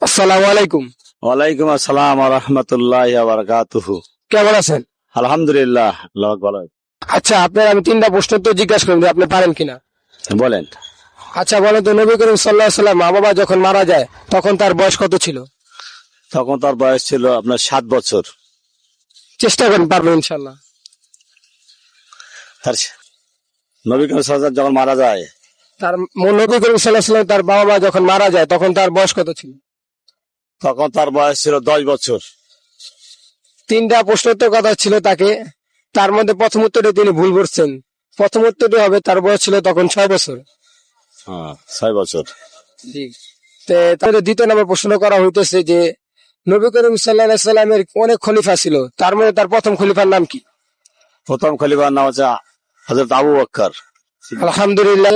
আসসালামু আলাইকুম। ওয়ালাইকুম আসসালাম ওয়া রাহমাতুল্লাহি ওয়া বারাকাতুহু। কেমন আছেন? আলহামদুলিল্লাহ, আল্লাহ ভালো। আচ্ছা, আপনার আমি তিনটা প্রশ্ন তো জিজ্ঞাসা করবো, আপনি পারেন কিনা। বলেন। আচ্ছা বলেন তো, নবী করিম সাল্লাল্লাহু আলাইহি ওয়াসাল্লাম মা বাবা যখন মারা যায় তখন তার বয়স কত ছিল? তখন তার বয়স ছিল আপনার 7 বছর। চেষ্টা করেন, পারবেন ইনশাল্লাহ। তার নবী করিম সাল্লাল্লাহু আলাইহি ওয়াসাল্লাম যখন মারা যায় তার নবী করিম সাল্লাল্লাহু আলাইহি ওয়াসাল্লাম তার বাবা মা যখন মারা যায় তখন তার বয়স কত ছিল? তখন তার বয়স ছিল 10 বছর। তিনটা প্রশ্নোত্তর কথা ছিল তাকে, তার মধ্যে প্রথম উত্তরে তিনি ভুল করছেন। প্রথম উত্তরটি হবে তার বয়স ছিল তখন 6 বছর। হ্যাঁ, 6 বছর। জি। তাহলে দ্বিতীয় নম্বর প্রশ্ন করা হইতেছে যে নবী করিম সাল্লাল্লাহু আলাইহি ওয়াসাল্লামের অনেক খলিফা ছিল, তার মধ্যে তার প্রথম খলিফার নাম কি? প্রথম খলিফার নাম হচ্ছে হযরত আবু বকর। আলহামদুলিল্লাহ।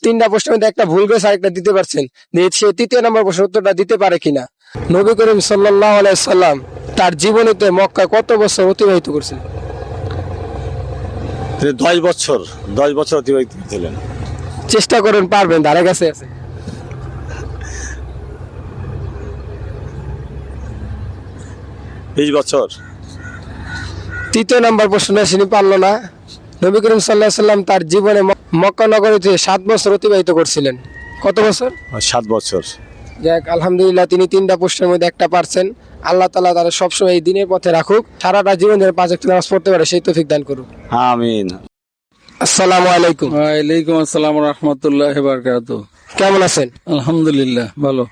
তিনটা প্রশ্নের মধ্যে একটা ভুল গেছে, আরেকটা দিতে পারছেন। সে তৃতীয় নম্বর প্রশ্ন উত্তরটা দিতে পারে কিনা। নবী করিম সাল্লাল্লাহু আলাইহি সাল্লাম তার জীবনীতে মক্কায় কত বছর অতিবাহিত করছিলেন? তিনি 10 বছর অতিবাহিত করেছিলেন। চেষ্টা করেন, পারবেন, ধারে কাছে আছে। 20 বছর। তৃতীয় নম্বর প্রশ্নে তিনি পারল না। নবী করিম সাল্লাল্লাহু আলাইহি সাল্লাম তার জীবনে মক্কা নগরীতে 7 বছর অতিবাহিত করছিলেন। কত বছর? 7 বছর। যাক, আলহামদুলিল্লাহ, তিনি তিনটা প্রশ্নের মধ্যে একটা পারছেন। আল্লাহ তাআলা তারা সবসময় এই দিনের পথে রাখুক, সারাটা জীবন যেন 5 ওয়াক্ত নামাজ পড়তে পারে সেই তৌফিক দান করুক। আমিন। আসসালামু আলাইকুম। ওয়ালাইকুম আসসালাম ওয়া রাহমাতুল্লাহি ওয়া বারাকাতুহু। কেমন আছেন? আলহামদুলিল্লাহ ভালো।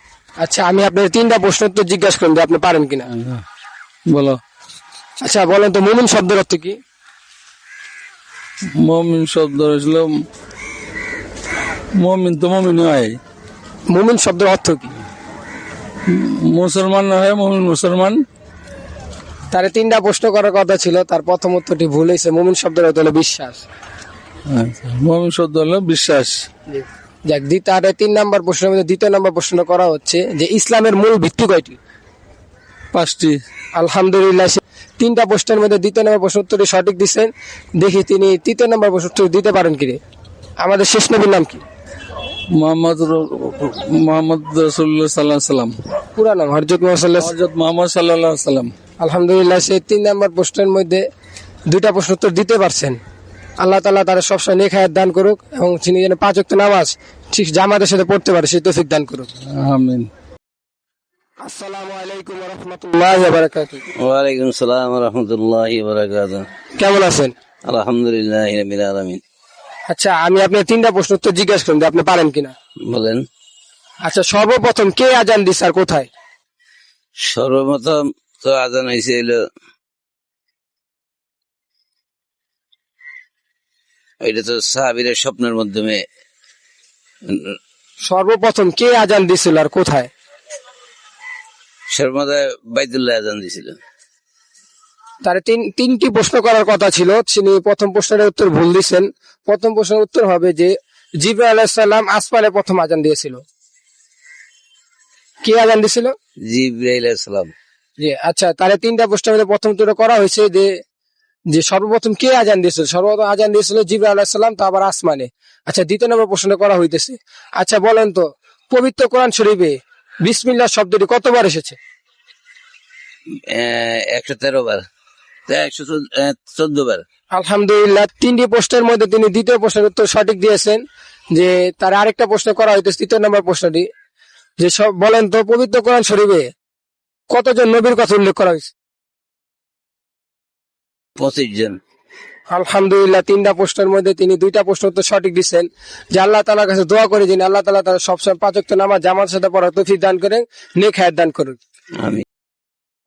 আচ্ছা, আমি আপনার তিনটা প্রশ্ন তো জিজ্ঞাসা করলাম যে আপনি পারেন কিনা। বলো। আচ্ছা বলেন তো, মুমিন শব্দের অর্থ কি? মুমিন শব্দ হলো মুমিন তো মুমিন হয়, মুমিন শব্দের অর্থ কি? মুসলমান না হয় মুমিন মুসলমান। তার তিনটা প্রশ্ন করার কথা ছিল, তার প্রথম উত্তরটি ভুল হয়েছে। মুমিন শব্দের অর্থ হলো বিশ্বাস। আচ্ছা, মুমিন শব্দ হলো বিশ্বাস। যাক, তার 3 নম্বর প্রশ্নের মধ্যে দ্বিতীয় নম্বর প্রশ্ন করা হচ্ছে যে ইসলামের মূল ভিত্তি কয়টি? 5টি। আলহামদুলিল্লাহ, তিনটা প্রশ্নের মধ্যে দ্বিতীয় নম্বর প্রশ্ন উত্তরটি সঠিক দিচ্ছেন। দেখি তিনি তৃতীয় নম্বর প্রশ্ন উত্তর দিতে পারেন কিরে। আমাদের শেষ নবীর নাম কি? মোহাম্মদ রাসূলুল্লাহ সাল্লাল্লাহু আলাইহি সাল্লাম। পুরা নাম হযরত মুহাম্মদ সাল্লাল্লাহু আলাইহি সাল্লাম। আলহামদুলিল্লাহ, সে 3 নম্বর প্রশ্নের মধ্যে দুইটা প্রশ্ন উত্তর দিতে পারছেন। আল্লাহ তাআলা তারা সবসময় নেক হায়াত দান করুক এবং তিনি যেন 5 ওয়াক্ত নামাজ ঠিক জামাতের সাথে পড়তে পারে সেই তৌফিক দান করুক। আমিন। আসসালামু আলাইকুম ওয়া রাহমাতুল্লাহি ওয়া বারাকাতুহু। ওয়ালাইকুম আসসালাম ওয়া রাহমাতুল্লাহি ওয়া বারাকাতুহু। কেমন আছেন? আলহামদুলিল্লাহি রাব্বিল আলামিন। আচ্ছা, আমি আপনার তিনটা প্রশ্ন উত্তর জিজ্ঞাসা করলাম যে আপনি পারেন কিনা। বলেন। আচ্ছা, সর্বপ্রথম কে আজান দিছে আর কোথায়? সর্বপ্রথম তো আজান হয়েছে হলো এটা তো সাহাবীর স্বপ্নের মাধ্যমে। সর্বপ্রথম কে আজান দিছিল আর কোথায়? সর্বদা বাইতুল্লাহ আজান দিছিল। তার তিনটি প্রশ্ন করার কথা ছিল, তিনি প্রথম প্রশ্নের উত্তর ভুল দিচ্ছেন। প্রথম প্রশ্নের উত্তর হবে যে জিবরাইল আলাইহিস সালাম আসমানে প্রথম আজান দিয়েছিল। কে আজান দিছিল? জিবরাইল আলাইহিস সালাম। জি। আচ্ছা, তাহলে তিনটা প্রশ্নের মধ্যে প্রথম উত্তর করা হয়েছে যে সর্বপ্রথম কে আজান দিয়েছিল। সর্বপ্রথম আজান দিয়েছিল জিবরাইল আলাইহিস সালাম, তা আবার আসমানে। আচ্ছা, দ্বিতীয় নম্বর প্রশ্ন করা হইতেছে। আচ্ছা বলেন তো, পবিত্র কোরআন শরীফে বিসমিল্লাহ শব্দটি কতবার এসেছে? 113 বার, 114 বার। আলহামদুলিল্লাহ, 3টি প্রশ্নের মধ্যে তিনি দ্বিতীয় প্রশ্নের উত্তর সঠিক দিয়েছেন। যে তার আরেকটা প্রশ্ন করা হইতেছে, তৃতীয় নম্বর প্রশ্নটি যে সব বলেন তো, পবিত্র কোরআন শরীফে কতজন নবীর কথা উল্লেখ করা হয়েছে? 25 জন। আলহামদুলিল্লাহ, 3টা প্রশ্নের মধ্যে তিনি 2টা প্রশ্ন উত্তর সঠিক দিচ্ছেন। যে আল্লাহ তাআলার কাছে দোয়া করে যিনি আল্লাহ তাআলা তার সবসময় 5 ওয়াক্ত নামাজ জামাতের সাথে পড়ার তৌফিক দান করেন, নেক হায়াত দান করুন। আমিন।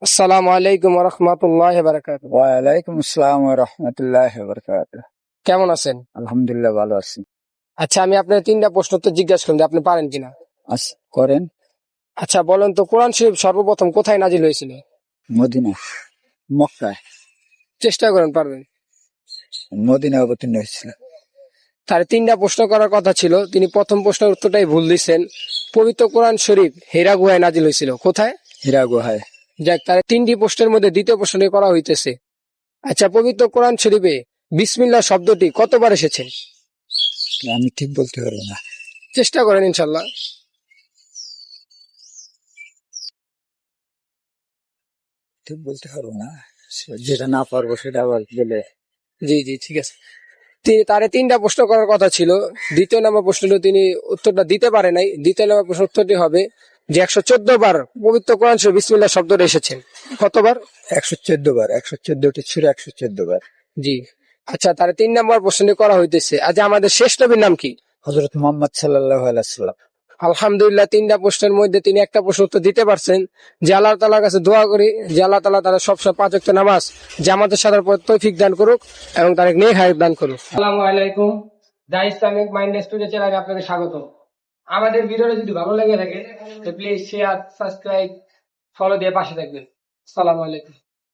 আসসালামু আলাইকুম ওয়া রাহমাতুল্লাহি ওয়া বারাকাতুহু। ওয়ালাইকুম আসসালাম ওয়া রাহমাতুল্লাহি ওয়া বারাকাতুহু। কেমন আছেন? আলহামদুলিল্লাহ ভালো আছি। আচ্ছা, আমি আপনার 3টা প্রশ্ন উত্তর জিজ্ঞাসা করলাম যে আপনি পারেন কিনা। করেন। আচ্ছা বলেন তো, কোরআন শরীফ সর্বপ্রথম কোথায় নাজিল হয়েছিল? মদিনা, মক্কায়। চেষ্টা করেন, পারবেন। মদিনা অবতীর্ণ হয়েছিল। তার 3টা প্রশ্ন করার কথা ছিল, তিনি প্রথম প্রশ্নের উত্তরটাই ভুল দিচ্ছেন। পবিত্র কোরআন শরীফ হেরা গুহায় নাজিল হয়েছিল। কোথায়? হীরা গুহায়। যাক, তার 3টি প্রশ্নের মধ্যে দ্বিতীয় প্রশ্নটি করা হইতেছে। আচ্ছা, পবিত্র কোরআন শরীফে বিসমিল্লাহ শব্দটি কতবার এসেছে? আমি ঠিক বলতে পারবো না। চেষ্টা করেন ইনশাল্লাহ। ঠিক বলতে পারবো না, যেটা না পারবো সেটা আবার বলে। জি জি ঠিক আছে। তারে তিনটা প্রশ্ন করার কথা ছিল। দ্বিতীয় নম্বর প্রশ্ন তিনি উত্তরটা দিতে পারে নাই। দ্বিতীয় নম্বর প্রশ্ন উত্তরটি হবে যে 114 বার পবিত্র কোরআন শরীফ বিসমিল্লাহ শব্দটা এসেছে। কতবার? 114 বার, 114টি ছিল 114 বার। জি। আচ্ছা, তার 3 নম্বর প্রশ্নটি করা হইতেছে, আজ আমাদের শেষ নবীর নাম কি? হযরত মুহাম্মদ সাল্লাল্লাহু আলাইহি সাল্লাম। আলহামদুলিল্লাহ, 3টা প্রশ্নের মধ্যে তিনি একটা প্রশ্ন উত্তর দিতে পারছেন। যে আল্লাহ তাআলার কাছে দোয়া করি যে আল্লাহ তাআলা তারা সবসময় 5 ওয়াক্ত নামাজ জামাতের সাথে পড়ার তৌফিক দান করুক এবং তার নেক হায়াত দান করুক। আসসালামু আলাইকুম, দা ইসলামিক মাইন্ড স্টুডিও চ্যানেলে আপনাদের স্বাগত। আমাদের ভিডিওটা যদি ভালো লেগে থাকে তো প্লিজ শেয়ার, সাবস্ক্রাইব, ফলো দিয়ে পাশে থাকবেন। আসসালামু আলাইকুম।